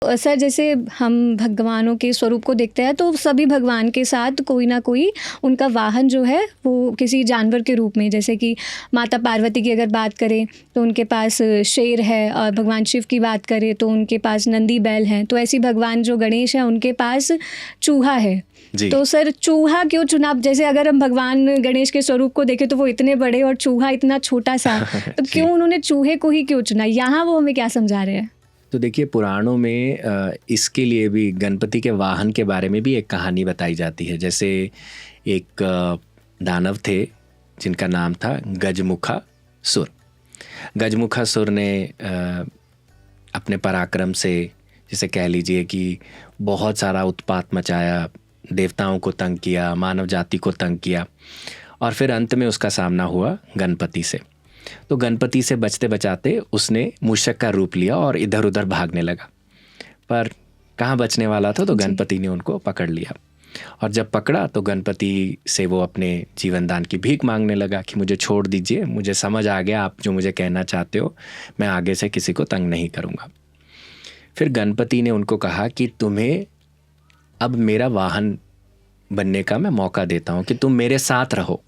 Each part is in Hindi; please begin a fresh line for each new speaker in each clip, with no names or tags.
सर जैसे हम भगवानों के स्वरूप को देखते हैं तो सभी भगवान के साथ कोई ना कोई उनका वाहन जो है वो किसी जानवर के रूप में, जैसे कि माता पार्वती की अगर बात करें तो उनके पास शेर है, और भगवान शिव की बात करें तो उनके पास नंदी बैल हैं। तो ऐसी भगवान जो गणेश है उनके पास चूहा है। तो सर चूहा क्यों चुना? जैसे अगर हम भगवान गणेश के स्वरूप को देखें तो वो इतने बड़े और चूहा इतना छोटा सा, तो क्यों उन्होंने चूहे को ही क्यों चुना? यहाँ वो हमें क्या समझा रहे हैं?
तो देखिए, पुराणों में इसके लिए भी गणपति के वाहन के बारे में भी एक कहानी बताई जाती है। जैसे एक दानव थे जिनका नाम था गजमुखासुर। गजमुखासुर ने अपने पराक्रम से, जिसे कह लीजिए कि बहुत सारा उत्पात मचाया, देवताओं को तंग किया, मानव जाति को तंग किया, और फिर अंत में उसका सामना हुआ गणपति से। तो गणपति से बचते बचाते उसने मूषक का रूप लिया और इधर उधर भागने लगा, पर कहाँ बचने वाला था, तो गणपति ने उनको पकड़ लिया। और जब पकड़ा तो गणपति से वो अपने जीवन दान की भीख मांगने लगा कि मुझे छोड़ दीजिए, मुझे समझ आ गया आप जो मुझे कहना चाहते हो, मैं आगे से किसी को तंग नहीं करूँगा। फिर गणपति ने उनको कहा कि तुम्हें अब मेरा वाहन बनने का मैं मौका देता हूँ कि तुम मेरे साथ रहो।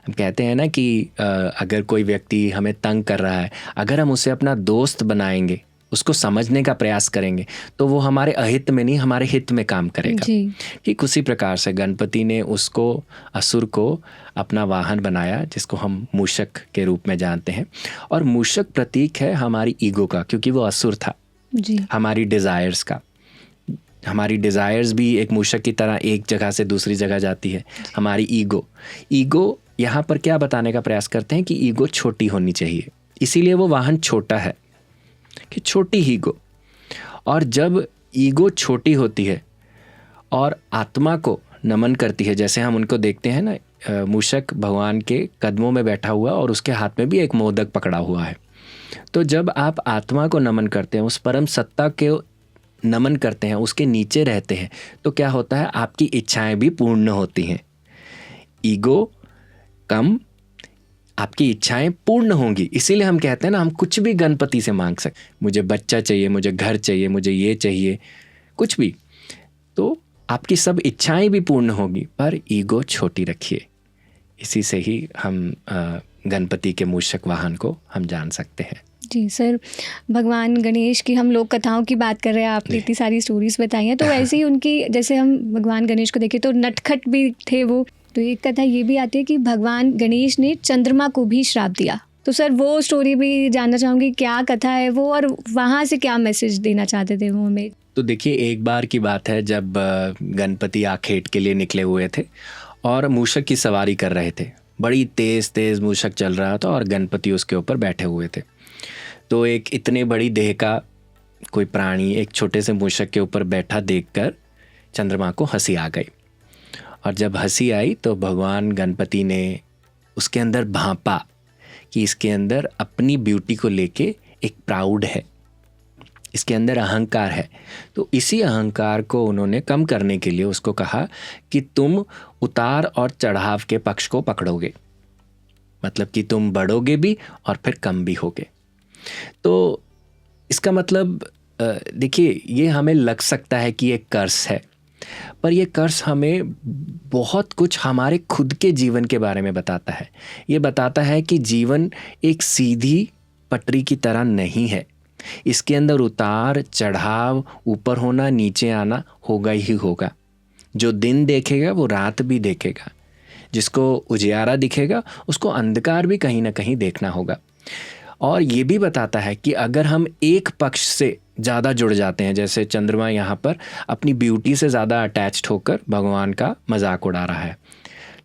हम कहते हैं ना कि अगर कोई व्यक्ति हमें तंग कर रहा है, अगर हम उसे अपना दोस्त बनाएंगे, उसको समझने का प्रयास करेंगे, तो वो हमारे अहित में नहीं हमारे हित में काम करेगा। ठीक उसी प्रकार से गणपति ने उसको, असुर को, अपना वाहन बनाया, जिसको हम मूषक के रूप में जानते हैं। और मूषक प्रतीक है हमारी ईगो का, क्योंकि वो असुर था जी। हमारी डिज़ायर्स का। हमारी डिज़ायर्स भी एक मूषक की तरह एक जगह से दूसरी जगह जाती है। हमारी ईगो यहाँ पर क्या बताने का प्रयास करते हैं कि ईगो छोटी होनी चाहिए, इसीलिए वो वाहन छोटा है कि छोटी ईगो। और जब ईगो छोटी होती है और आत्मा को नमन करती है, जैसे हम उनको देखते हैं ना, मूषक भगवान के कदमों में बैठा हुआ और उसके हाथ में भी एक मोदक पकड़ा हुआ है। तो जब आप आत्मा को नमन करते हैं, उस परम सत्ता के नमन करते हैं, उसके नीचे रहते हैं, तो क्या होता है, आपकी इच्छाएं भी पूर्ण होती हैं। ईगो कम, आपकी इच्छाएं पूर्ण होंगी। इसीलिए हम कहते हैं ना, हम कुछ भी गणपति से मांग सकते। मुझे बच्चा चाहिए, मुझे घर चाहिए, मुझे ये चाहिए, कुछ भी, तो आपकी सब इच्छाएं भी पूर्ण होगी, पर ईगो छोटी रखिए। इसी से ही हम गणपति के मूषक वाहन को हम जान सकते हैं।
जी सर, भगवान गणेश की हम लोक कथाओं की बात कर रहे हैं, आपने इतनी सारी स्टोरीज बताई हैं, तो ऐसे ही उनकी, जैसे हम भगवान गणेश को देखें तो नटखट भी थे वो। तो एक कथा ये भी आती है कि भगवान गणेश ने चंद्रमा को भी श्राप दिया। तो सर वो स्टोरी भी जानना चाहूँगी, क्या कथा है वो, और वहाँ से क्या मैसेज देना चाहते थे वो हमें?
तो देखिए, एक बार की बात है जब गणपति आखेट के लिए निकले हुए थे और मूषक की सवारी कर रहे थे। बड़ी तेज़ मूषक चल रहा था और गणपति उसके ऊपर बैठे हुए थे। तो एक इतने बड़ी देह का कोई प्राणी एक छोटे से मूषक के ऊपर बैठा देखकर चंद्रमा को हंसी आ गई। और जब हंसी आई तो भगवान गणपति ने उसके अंदर भांपा कि इसके अंदर अपनी ब्यूटी को लेके एक प्राउड है, इसके अंदर अहंकार है। तो इसी अहंकार को उन्होंने कम करने के लिए उसको कहा कि तुम उतार और चढ़ाव के पक्ष को पकड़ोगे, मतलब कि तुम बढ़ोगे भी और फिर कम भी होगे। तो इसका मतलब देखिए, ये हमें लग सकता है कि ये कर्स है, पर यह कर्स हमें बहुत कुछ हमारे खुद के जीवन के बारे में बताता है। ये बताता है कि जीवन एक सीधी पटरी की तरह नहीं है, इसके अंदर उतार चढ़ाव, ऊपर होना नीचे आना होगा ही होगा। जो दिन देखेगा वो रात भी देखेगा, जिसको उजियारा दिखेगा उसको अंधकार भी कहीं ना कहीं देखना होगा। और ये भी बताता है कि अगर हम एक पक्ष से ज़्यादा जुड़ जाते हैं, जैसे चंद्रमा यहाँ पर अपनी ब्यूटी से ज़्यादा अटैच्ड होकर भगवान का मजाक उड़ा रहा है,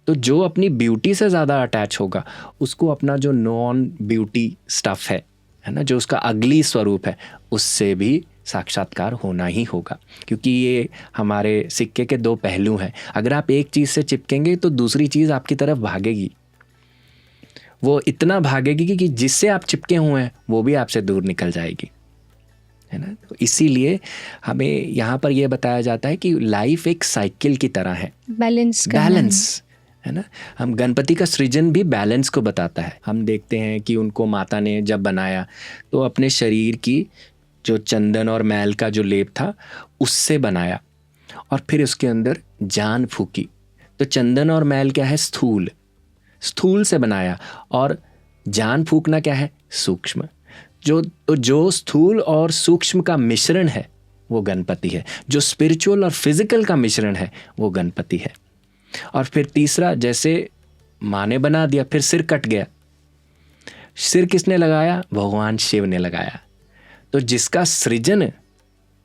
तो जो अपनी ब्यूटी से ज़्यादा अटैच होगा उसको अपना जो नॉन ब्यूटी स्टफ़ है ना, जो उसका अगली स्वरूप है, उससे भी साक्षात्कार होना ही होगा। क्योंकि ये हमारे सिक्के के दो पहलू हैं। अगर आप एक चीज़ से चिपकेंगे तो दूसरी चीज़ आपकी तरफ भागेगी, वो इतना भागेगी कि जिससे आप चिपके हुए हैं वो भी आपसे दूर निकल जाएगी, है ना। तो इसीलिए हमें यहाँ पर यह बताया जाता है कि लाइफ एक साइकिल की तरह है, बैलेंस है ना। हम गणपति का सृजन भी बैलेंस को बताता है। हम देखते हैं कि उनको माता ने जब बनाया तो अपने शरीर की जो चंदन और मैल का जो लेप था उससे बनाया और फिर उसके अंदर जान फूकी। तो चंदन और मैल क्या है? स्थूल, स्थूल से बनाया, और जान फूकना क्या है? सूक्ष्म। जो स्थूल और सूक्ष्म का मिश्रण है वो गणपति है, जो स्पिरिचुअल और फिजिकल का मिश्रण है वो गणपति है। और फिर तीसरा, जैसे माँ ने बना दिया, फिर सिर कट गया। सिर किसने लगाया? भगवान शिव ने लगाया। तो जिसका सृजन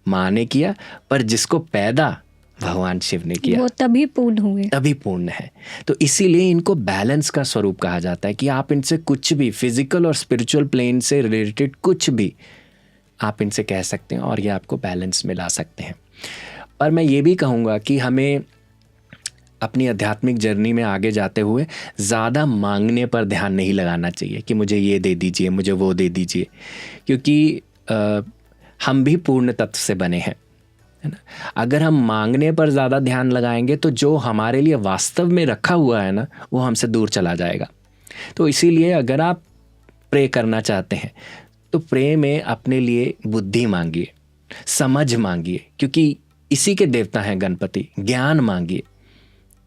माँ ने किया, पर जिसको पैदा भगवान शिव ने किया,
वो तभी पूर्ण हुए,
तभी पूर्ण है। तो इसीलिए इनको बैलेंस का स्वरूप कहा जाता है कि आप इनसे कुछ भी फिजिकल और स्पिरिचुअल प्लेन से रिलेटेड कुछ भी आप इनसे कह सकते हैं और ये आपको बैलेंस में ला सकते हैं। पर मैं ये भी कहूँगा कि हमें अपनी आध्यात्मिक जर्नी में आगे जाते हुए ज़्यादा मांगने पर ध्यान नहीं लगाना चाहिए कि मुझे ये दे दीजिए, मुझे वो दे दीजिए, क्योंकि हम भी पूर्ण तत्व से बने हैं, है ना। अगर हम मांगने पर ज़्यादा ध्यान लगाएंगे तो जो हमारे लिए वास्तव में रखा हुआ है ना, वो हमसे दूर चला जाएगा। तो इसीलिए अगर आप प्रे करना चाहते हैं तो प्रे में अपने लिए बुद्धि मांगिए, समझ मांगिए, क्योंकि इसी के देवता हैं गणपति। ज्ञान मांगिए,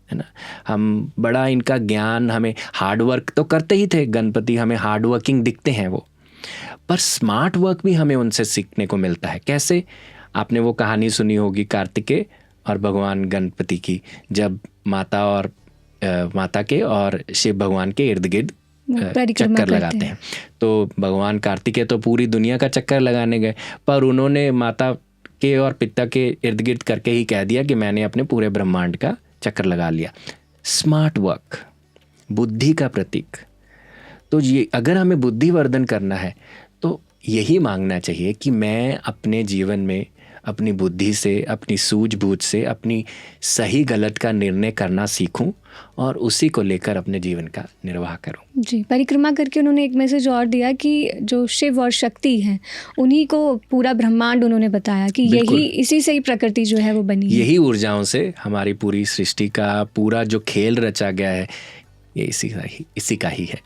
है ना। हम बड़ा इनका ज्ञान, हमें हार्ड वर्क तो करते ही थे गणपति, हमें हार्ड वर्किंग दिखते हैं वो, पर स्मार्ट वर्क भी हमें उनसे सीखने को मिलता है। कैसे? आपने वो कहानी सुनी होगी कार्तिकेय और भगवान गणपति की, जब माता के और शिव भगवान के इर्द गिर्द चक्कर लगाते हैं। तो भगवान कार्तिकेय तो पूरी दुनिया का चक्कर लगाने गए, पर उन्होंने माता के और पिता के इर्द गिर्द करके ही कह दिया कि मैंने अपने पूरे ब्रह्मांड का चक्कर लगा लिया। स्मार्ट वर्क, बुद्धि का प्रतीक। तो ये अगर हमें बुद्धिवर्धन करना है तो यही मांगना चाहिए कि मैं अपने जीवन में अपनी बुद्धि से, अपनी सूझबूझ से अपनी सही गलत का निर्णय करना सीखूं और उसी को लेकर अपने जीवन का निर्वाह करूं।
जी, परिक्रमा करके उन्होंने एक मैसेज और दिया कि जो शिव और शक्ति हैं उन्हीं को पूरा ब्रह्मांड उन्होंने बताया कि यही, इसी से ही प्रकृति जो है वो बनी है।
यही ऊर्जाओं से हमारी पूरी सृष्टि का पूरा जो खेल रचा गया है ये इसी का ही है।